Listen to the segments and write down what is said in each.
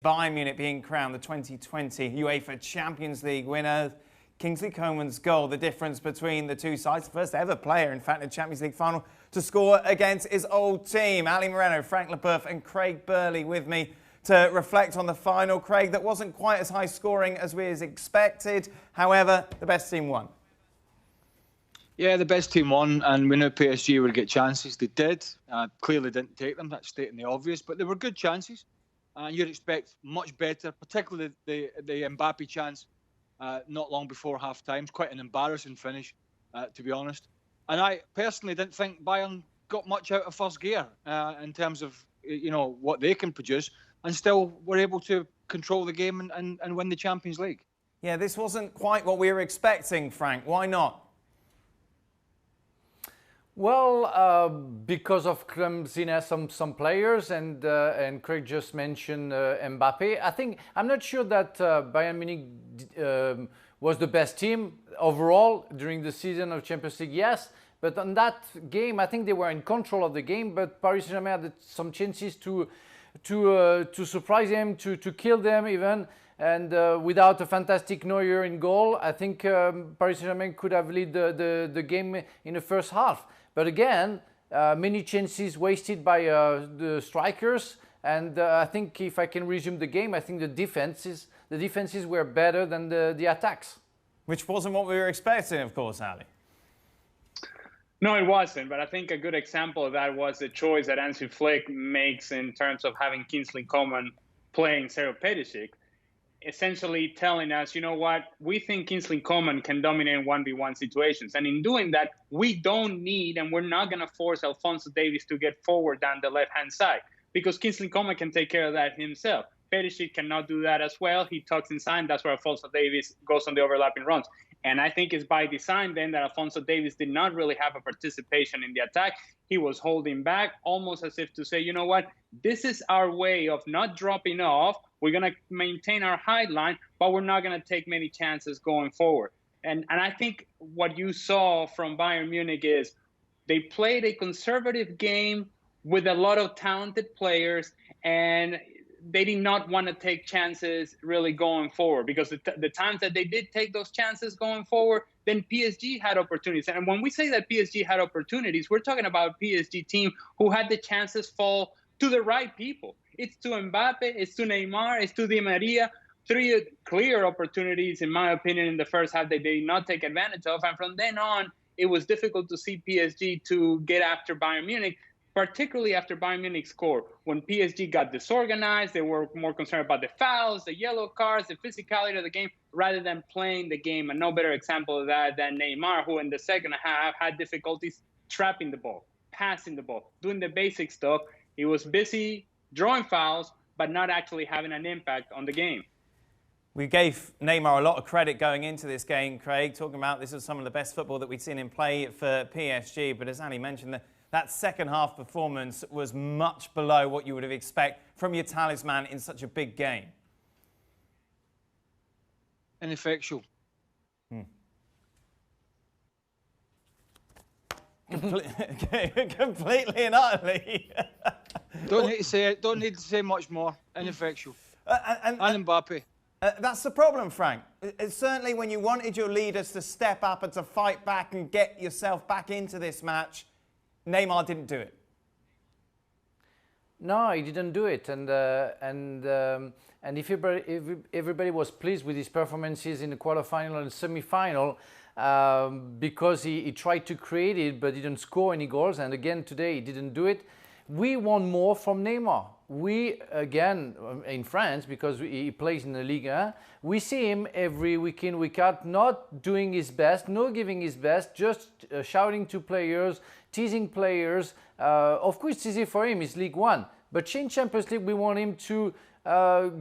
Bayern Munich being crowned the 2020 UEFA Champions League winner. Kingsley Coman's goal, the difference between the two sides. The first ever player, in fact, in the Champions League final to score against his old team. Ali Moreno, Frank Leboeuf and Craig Burley with me to reflect on the final. Craig, that wasn't quite as high scoring as we expected. However, the best team won. Yeah, the best team won, and we knew PSG would get chances. They did. Clearly didn't take them. That's stating the obvious, but they were good chances. You'd expect much better, particularly the Mbappe chance not long before half-time. It's quite an embarrassing finish, to be honest. And I personally didn't think Bayern got much out of first gear in terms of what they can produce, and still were able to control the game and win the Champions League. Yeah, this wasn't quite what we were expecting, Frank. Why not? Well, because of clumsiness of some players, and Craig just mentioned Mbappe. I'm not sure that Bayern Munich was the best team overall during the season of Champions League. Yes, but on that game, I think they were in control of the game. But Paris Saint-Germain had some chances to surprise them, to kill them even. And without a fantastic Neuer in goal, I think Paris Saint-Germain could have led the game in the first half. But again, many chances wasted by the strikers. And I think if I can resume the game, I think the defenses were better than the attacks. Which wasn't what we were expecting, of course, Ali. No, it wasn't. But I think a good example of that was the choice that Hansi Flick makes in terms of having Kingsley Coman playing Sergio Perisic, essentially telling us, you know what, we think Kingsley Coman can dominate 1v1 situations. And in doing that, we don't need, and we're not going to force Alphonso Davies to get forward down the left-hand side, because Kingsley Coman can take care of that himself. Perisic cannot do that as well. He tucks inside. That's where Alphonso Davies goes on the overlapping runs. And I think it's by design then that Alphonso Davies did not really have a participation in the attack. He was holding back, almost as if to say, you know what, this is our way of not dropping off. We're going to maintain our high line, but we're not going to take many chances going forward. And I think what you saw from Bayern Munich is they played a conservative game with a lot of talented players, and they did not want to take chances really going forward, because the times that they did take those chances going forward, then PSG had opportunities. And when we say that PSG had opportunities, we're talking about a PSG team who had the chances fall to the right people. It's to Mbappe, it's to Neymar, it's to Di Maria. Three clear opportunities, in my opinion, in the first half that they did not take advantage of. And from then on, it was difficult to see PSG to get after Bayern Munich, particularly after Bayern Munich scored. When PSG got disorganized, they were more concerned about the fouls, the yellow cards, the physicality of the game, rather than playing the game. And no better example of that than Neymar, who in the second half had difficulties trapping the ball, passing the ball, doing the basic stuff. He was busy drawing fouls, but not actually having an impact on the game. We gave Neymar a lot of credit going into this game, Craig, talking about this is some of the best football that we'd seen in play for PSG. But as Ali mentioned, that second half performance was much below what you would have expected from your talisman in such a big game. Ineffectual. Completely and utterly. Don't need to say it. Don't need to say much more. Ineffectual. And Mbappe. That's the problem, Frank. Certainly when you wanted your leaders to step up and to fight back and get yourself back into this match, Neymar didn't do it. No, he didn't do it, and if everybody was pleased with his performances in the quarterfinal and semi-final, because he tried to create it but didn't score any goals, and again today he didn't do it. We want more from Neymar. We, again, in France, because he plays in the Liga, we see him every week in, week out, not doing his best, not giving his best, just shouting to players, teasing players. Of course, it's easy for him, it's League One. But in Champions League, we want him to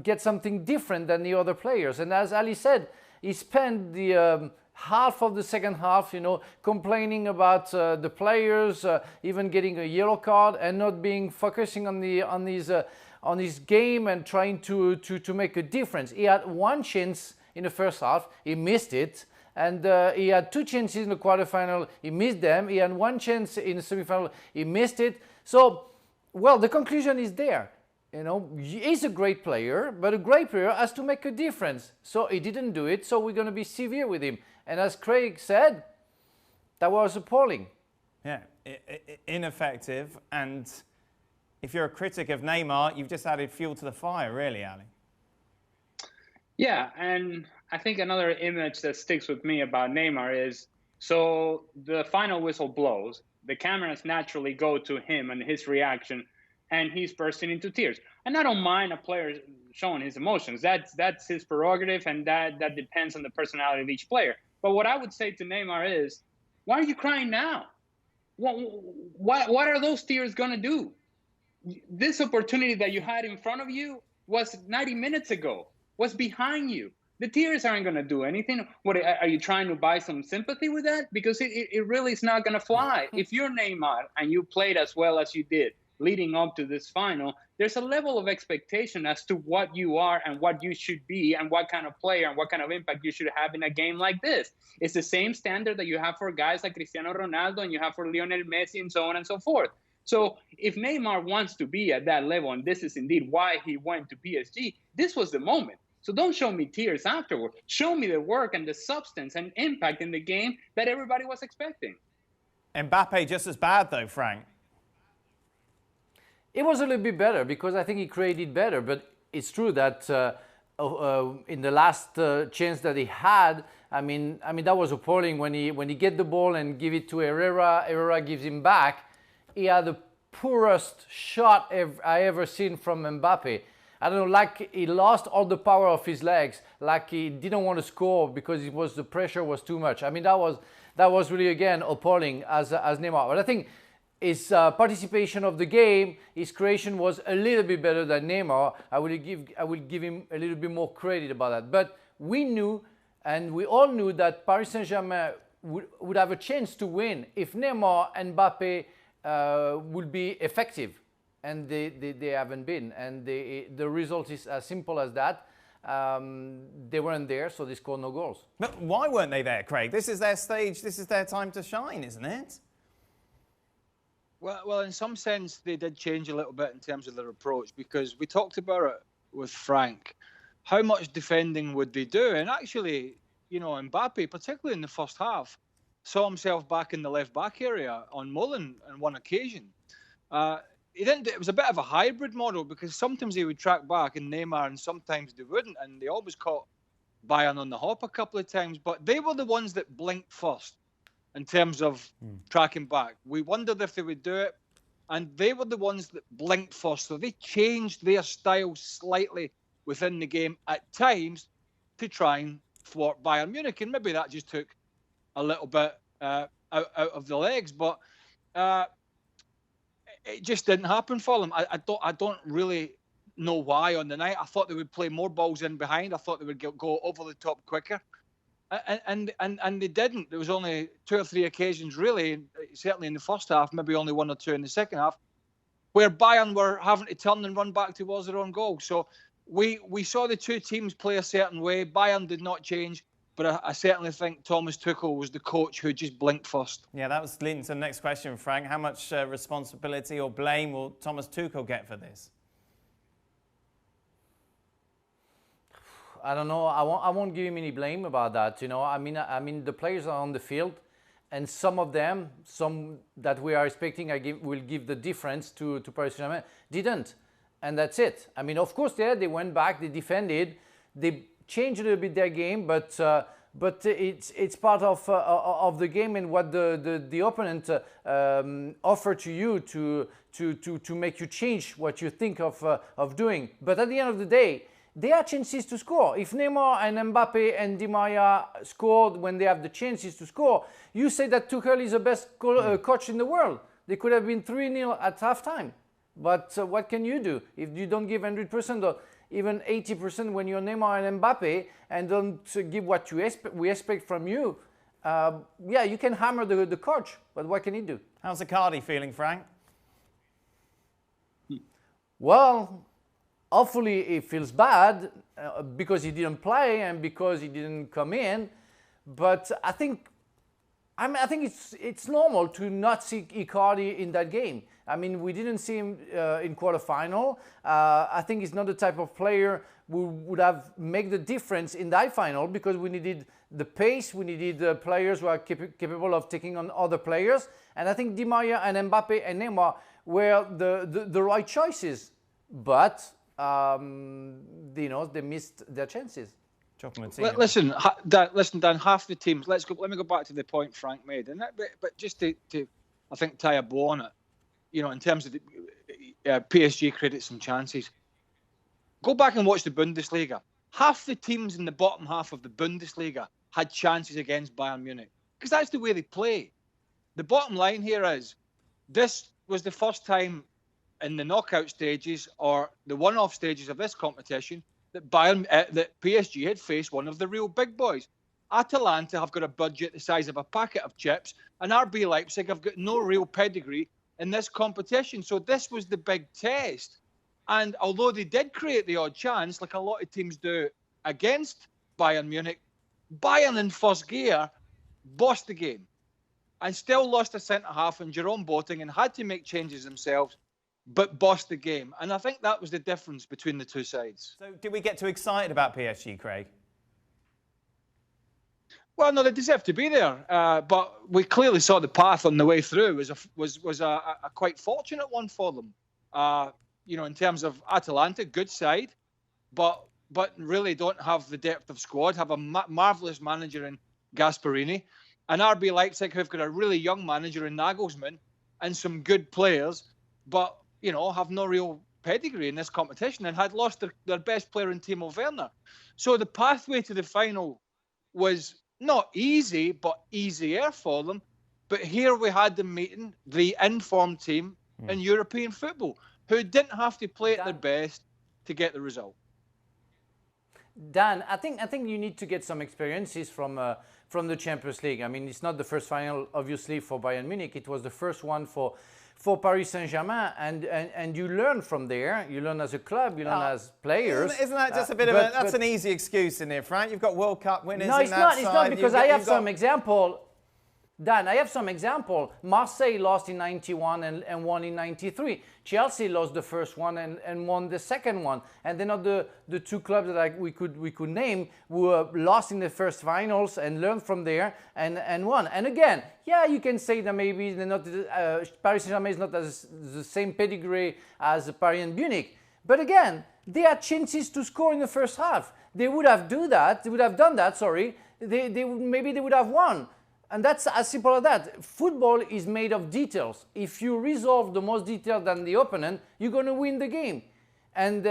get something different than the other players. And as Ali said, he spent the half of the second half, complaining about the players, even getting a yellow card and not being focusing on his game and trying to make a difference. He had one chance in the first half, he missed it, and he had two chances in the quarterfinal, he missed them. He had one chance in the semifinal, he missed it. So, well, the conclusion is there. You know, he's a great player, but a great player has to make a difference. So he didn't do it, so we're going to be severe with him. And as Craig said, that was appalling. Yeah, ineffective. And if you're a critic of Neymar, you've just added fuel to the fire, really, Ali. Yeah, and I think another image that sticks with me about Neymar is, so the final whistle blows, the cameras naturally go to him and his reaction, and he's bursting into tears. And I don't mind a player showing his emotions. That's his prerogative, and that depends on the personality of each player. But what I would say to Neymar is, why are you crying now? What are those tears going to do? This opportunity that you had in front of you was 90 minutes ago, was behind you. The tears aren't going to do anything. What are you trying to buy some sympathy with that? Because it really is not going to fly. If you're Neymar and you played as well as you did leading up to this final, there's a level of expectation as to what you are and what you should be and what kind of player and what kind of impact you should have in a game like this. It's the same standard that you have for guys like Cristiano Ronaldo and you have for Lionel Messi and so on and so forth. So if Neymar wants to be at that level, and this is indeed why he went to PSG, this was the moment. So don't show me tears afterward. Show me the work and the substance and impact in the game that everybody was expecting. Mbappe just as bad, though, Frank. It was a little bit better because I think he created better. But it's true that in the last chance that he had, I mean that was appalling when he get the ball and give it to Herrera. Herrera gives him back. He had the poorest shot I ever seen from Mbappe. I don't know, like he lost all the power of his legs, like he didn't want to score because the pressure was too much. I mean, that was really, again, appalling as Neymar. But I think his participation of the game, his creation was a little bit better than Neymar. I will give him a little bit more credit about that. But we knew, and we all knew, that Paris Saint-Germain would have a chance to win if Neymar and Mbappe would be effective. And they haven't been. And the result is as simple as that. They weren't there, so they scored no goals. But why weren't they there, Craig? This is their stage. This is their time to shine, isn't it? Well, in some sense, they did change a little bit in terms of their approach, because we talked about it with Frank. How much defending would they do? And actually, you know, Mbappe, particularly in the first half, saw himself back in the left-back area on Mullen on one occasion. It was a bit of a hybrid model, because sometimes he would track back and Neymar, and sometimes they wouldn't, and they always caught Bayern on the hop a couple of times. But they were the ones that blinked first in terms of tracking back. We wondered if they would do it, and they were the ones that blinked first. So they changed their style slightly within the game at times to try and thwart Bayern Munich, and maybe that just took a little bit out of the legs. But it just didn't happen for them. I don't really know why on the night. I thought they would play more balls in behind. I thought they would go over the top quicker. And they didn't. There was only 2 or 3 occasions, really, certainly in the first half, maybe only 1 or 2 in the second half, where Bayern were having to turn and run back towards their own goal. So we saw the two teams play a certain way. Bayern did not change. But I certainly think Thomas Tuchel was the coach who just blinked first. Yeah, that was leading to the next question, Frank. How much responsibility or blame will Thomas Tuchel get for this? I don't know. I won't give him any blame about that. You know, I mean, the players are on the field, and some of them, some that we are expecting, will give the difference to Paris Saint-Germain, didn't, and that's it. I mean, of course, they went back, they defended, they changed a little bit their game, but it's part of the game and what the opponent offer to you to make you change what you think of doing. But at the end of the day, they have chances to score. If Neymar and Mbappe and Di Maria scored when they have the chances to score, you say that Tuchel is the best coach in the world. They could have been 3-0 at halftime. But what can you do if you don't give 100% or even 80% when you're Neymar and Mbappe and don't give what we expect from you? Yeah, you can hammer the coach, but what can he do? How's Icardi feeling, Frank? Well, hopefully he feels bad because he didn't play and because he didn't come in. But I think I think it's normal to not see Icardi in that game. I mean, we didn't see him in quarterfinal. I think he's not the type of player who would have made the difference in that final, because we needed the pace, we needed players who are capable of taking on other players. And I think Di Maria and Mbappe and Neymar were the right choices. But, they missed their chances. Listen, Dan. Half the teams. Let me go back to the point Frank made, and but just to I think tie a bow on it. In terms of the PSG credits some chances. Go back and watch the Bundesliga. Half the teams in the bottom half of the Bundesliga had chances against Bayern Munich, because that's the way they play. The bottom line here is, this was the first time in the knockout stages or the one-off stages of this competition that PSG had faced one of the real big boys. Atalanta have got a budget the size of a packet of chips, and RB Leipzig have got no real pedigree in this competition. So this was the big test. And although they did create the odd chance, like a lot of teams do against Bayern Munich, Bayern in first gear bossed the game and still lost a centre-half in Jerome Boateng and had to make changes themselves, but bossed the game. And I think that was the difference between the two sides. So did we get too excited about PSG, Craig? Well, no, they deserve to be there, but we clearly saw the path on the way through was a quite fortunate one for them. In terms of Atalanta, good side, but really don't have the depth of squad. Have a marvellous manager in Gasperini, and RB Leipzig, who've got a really young manager in Nagelsmann and some good players, but have no real pedigree in this competition and had lost their best player in Timo Werner. So the pathway to the final was not easy, but easier for them. But here we had them meeting the informed team in European football, who didn't have to play at their best to get the result. Dan, I think you need to get some experiences from the Champions League. I mean, it's not the first final, obviously, for Bayern Munich. It was the first one for Paris Saint-Germain, and you learn from there. You learn as a club, you learn as players. Isn't that just a bit of that's an easy excuse in there, Frank? You've got World Cup winners. No, it's not. It's not, because I have some example. Dan, I have some example. Marseille lost in 91 and won in 93. Chelsea lost the first one and won the second one. And they're not the two clubs that we could name who lost in the first finals and learned from there and won. And again, yeah, you can say that maybe they're not Paris Saint-Germain is not the same pedigree as Bayern Munich. But again, they had chances to score in the first half. They would have done that. Sorry, maybe they would have won. And that's as simple as that. Football is made of details. If you resolve the most detail than the opponent, you're going to win the game. And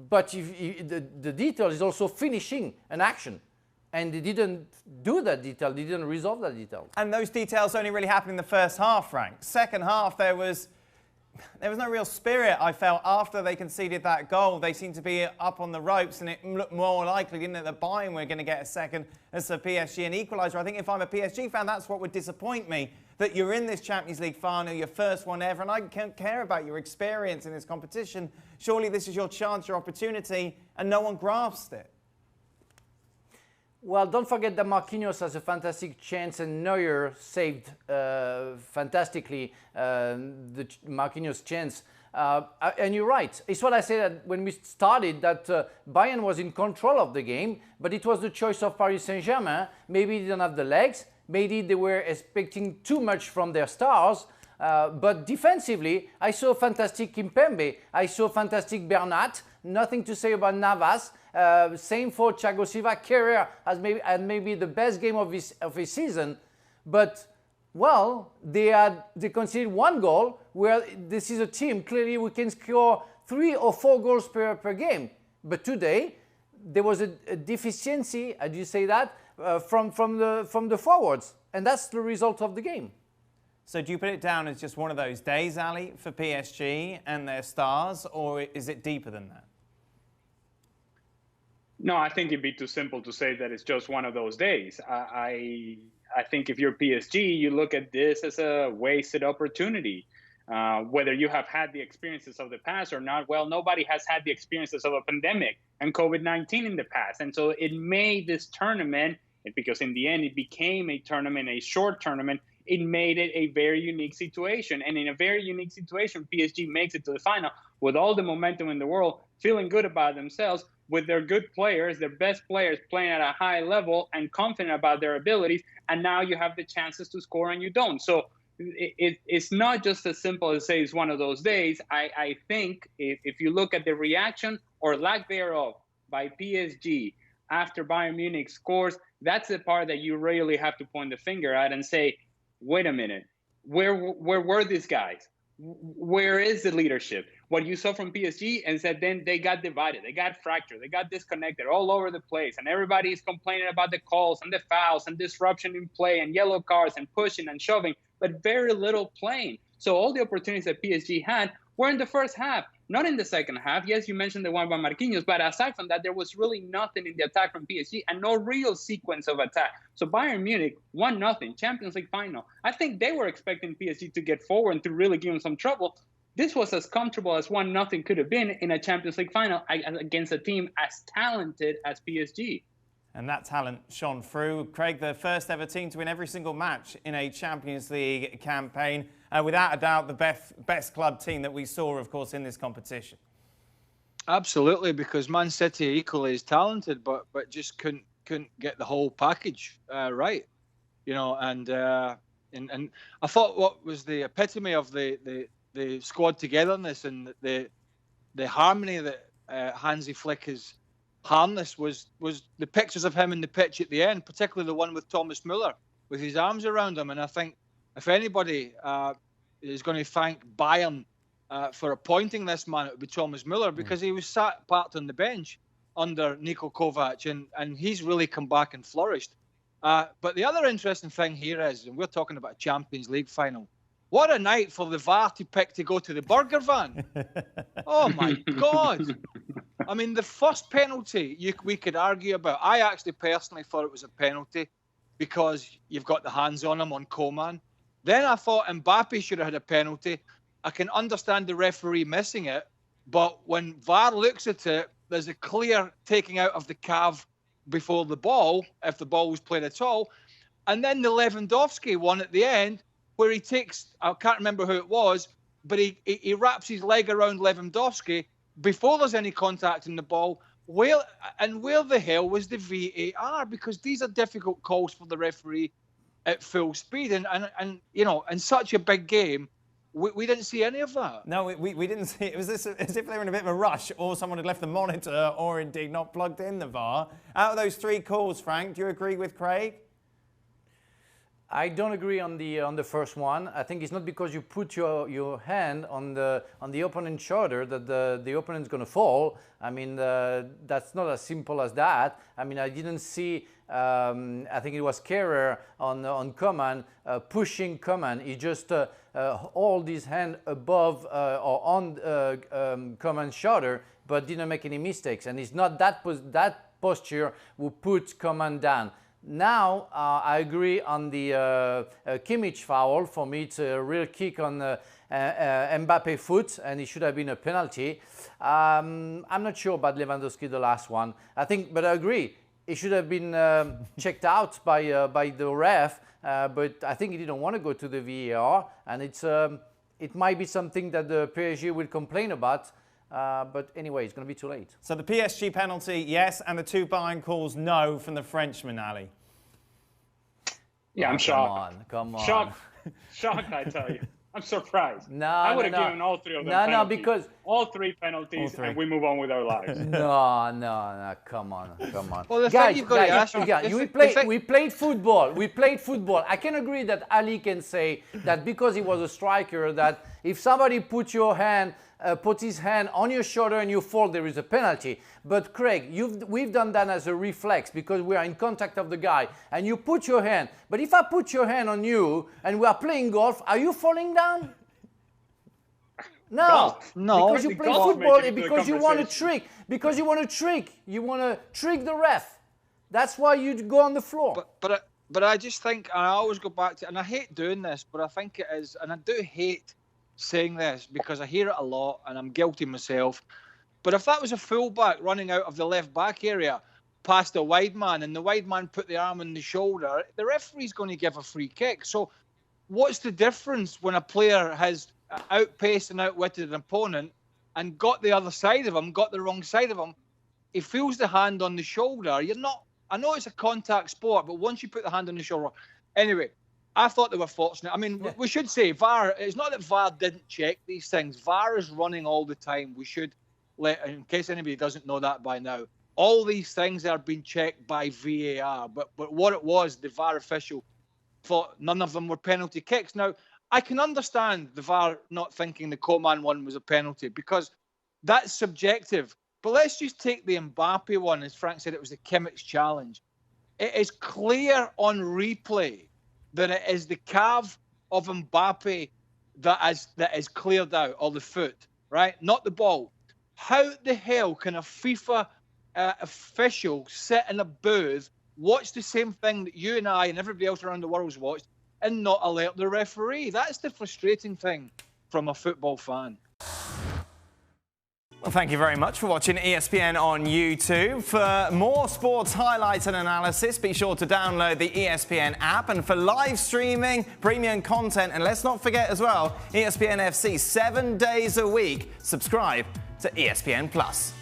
but the detail is also finishing an action. And they didn't do that detail. They didn't resolve that detail. And those details only really happened in the first half, Frank. Second half, there was no real spirit, I felt, after they conceded that goal. They seemed to be up on the ropes, and it looked more likely, didn't it, that Bayern were going to get a second as a PSG an equaliser. I think if I'm a PSG fan, that's what would disappoint me, that you're in this Champions League final, your first one ever, and I don't care about your experience in this competition. Surely this is your chance, your opportunity, and no one grasped it. Well, don't forget that Marquinhos has a fantastic chance, and Neuer saved fantastically the Marquinhos chance. And you're right. It's what I said when we started, that Bayern was in control of the game, but it was the choice of Paris Saint-Germain. Maybe they didn't have the legs. Maybe they were expecting too much from their stars. But defensively, I saw fantastic Kimpembe. I saw fantastic Bernat. Nothing to say about Navas. Same for Thiago Silva. Carrera had maybe the best game of his season. But, well, they conceded one goal, where this is a team. Clearly, we can score 3 or 4 goals per game. But today, there was a deficiency, as you say that, from the forwards. And that's the result of the game. So do you put it down as just one of those days, Ali, for PSG and their stars, or is it deeper than that? No, I think it'd be too simple to say that it's just one of those days. I think if you're PSG, you look at this as a wasted opportunity. Whether you have had the experiences of the past or not, well, nobody has had the experiences of a pandemic and COVID-19 in the past. And so it made this tournament because in the end it became a tournament, a short tournament. It made it a very unique situation. And in a very unique situation, PSG makes it to the final with all the momentum in the world, feeling good about themselves, with their good players, their best players playing at a high level and confident about their abilities. And now you have the chances to score and you don't. So it's not just as simple as say it's one of those days. I think if you look at the reaction or lack thereof by PSG after Bayern Munich scores, that's the part that you really have to point the finger at and say, wait a minute, where were these guys? Where is the leadership? What you saw from PSG, and said then they got divided, they got fractured, they got disconnected all over the place, and everybody is complaining about the calls and the fouls and disruption in play and yellow cards and pushing and shoving, but very little playing. So all the opportunities that PSG had were in the first half, not in the second half. Yes, you mentioned the one by Marquinhos, but aside from that, there was really nothing in the attack from PSG and no real sequence of attack. So Bayern Munich, 1-0, Champions League final. I think they were expecting PSG to get forward and to really give them some trouble. This was as comfortable as 1-0 could have been in a Champions League final against a team as talented as PSG. And that talent shone through. Craig, the first ever team to win every single match in a Champions League campaign. Without a doubt, the best club team that we saw, of course, in this competition. Absolutely, because Man City equally is talented, but just couldn't get the whole package right. You know, and I thought what was the epitome of the squad togetherness and the harmony that Hansi Flick has harnessed was the pictures of him in the pitch at the end, particularly the one with Thomas Muller with his arms around him. And I think if anybody is going to thank Bayern for appointing this man, it would be Thomas Muller, because he was sat parked on the bench under Niko Kovac, and he's really come back and flourished. But the other interesting thing here is, and we're talking about a Champions League final, what a night for the VAR to pick to go to the burger van. Oh, my God. I mean, the first penalty we could argue about. I actually personally thought it was a penalty because you've got the hands on him on Coman. Then I thought Mbappe should have had a penalty. I can understand the referee missing it, but when VAR looks at it, there's a clear taking out of the calf before the ball, if the ball was played at all. And then the Lewandowski one at the end, where he takes, I can't remember who it was, but he wraps his leg around Lewandowski before there's any contact in the ball. Where the hell was the VAR? Because these are difficult calls for the referee at full speed. And you know, in such a big game, we didn't see any of that. No, we didn't see it. It was as if they were in a bit of a rush, or someone had left the monitor, or indeed not plugged in the VAR. Out of those three calls, Frank, do you agree with Craig? I don't agree on the first one. I think it's not because you put your hand on the opponent's shoulder that the opponent's going to fall. I mean, that's not as simple as that. I mean, I didn't see. I think it was Kehrer on Coman pushing Coman. He just hold his hand above or on Coman's shoulder, but didn't make any mistakes. And it's not that posture who put Coman down. Now, I agree on the Kimmich foul. For me, it's a real kick on Mbappe foot, and it should have been a penalty. I'm not sure about Lewandowski, the last one. I think, but I agree. It should have been checked out by the ref, but I think he didn't want to go to the VAR, and it might be something that the PSG will complain about. But anyway, it's going to be too late. So the PSG penalty, yes, and the two Bayern calls, no, from the Frenchman, Ali. Yeah, I'm shocked. Come on. Shocked, I tell you. I'm surprised. I would have given all three of them penalties. No, because all three penalties, and we move on with our lives. No, come on. Well, the thing you've got to ask, we played football. I can agree that Ali can say that because he was a striker, that if somebody puts his hand on your shoulder and you fall, there is a penalty. But Craig, we've done that as a reflex because we are in contact of the guy, and you put your hand. But if I put your hand on you and we are playing golf, are you falling down? No, because you play football, because you want to trick. Because you want to trick. You want to trick the ref. That's why you go on the floor. But I just think, and I always go back to, and I hate doing this, but I think it is, and I do hate saying this because I hear it a lot and I'm guilty myself. But if that was a fullback running out of the left back area, past a wide man and the wide man put the arm on the shoulder, the referee's going to give a free kick. So what's the difference when a player has outpaced and outwitted an opponent and got the other side of him, got the wrong side of him? He feels the hand on the shoulder. You're not, I know it's a contact sport, but once you put the hand on the shoulder. Anyway, I thought they were fortunate. I mean, we should say VAR, it's not that VAR didn't check these things. VAR is running all the time. We should let, in case anybody doesn't know that by now, all these things are being checked by VAR. But what it was, the VAR official thought none of them were penalty kicks. Now, I can understand the VAR not thinking the Coman one was a penalty because that's subjective. But let's just take the Mbappe one. As Frank said, it was the Kimmich challenge. It is clear on replay that it is the calf of Mbappe that is cleared out, or the foot, right? Not the ball. How the hell can a FIFA official sit in a booth, watch the same thing that you and I and everybody else around the world's watched, and not alert the referee? That's the frustrating thing from a football fan. Well, thank you very much for watching ESPN on YouTube. For more sports highlights and analysis, be sure to download the ESPN app. And for live streaming, premium content, and let's not forget as well, ESPN FC 7 days a week. Subscribe to ESPN+.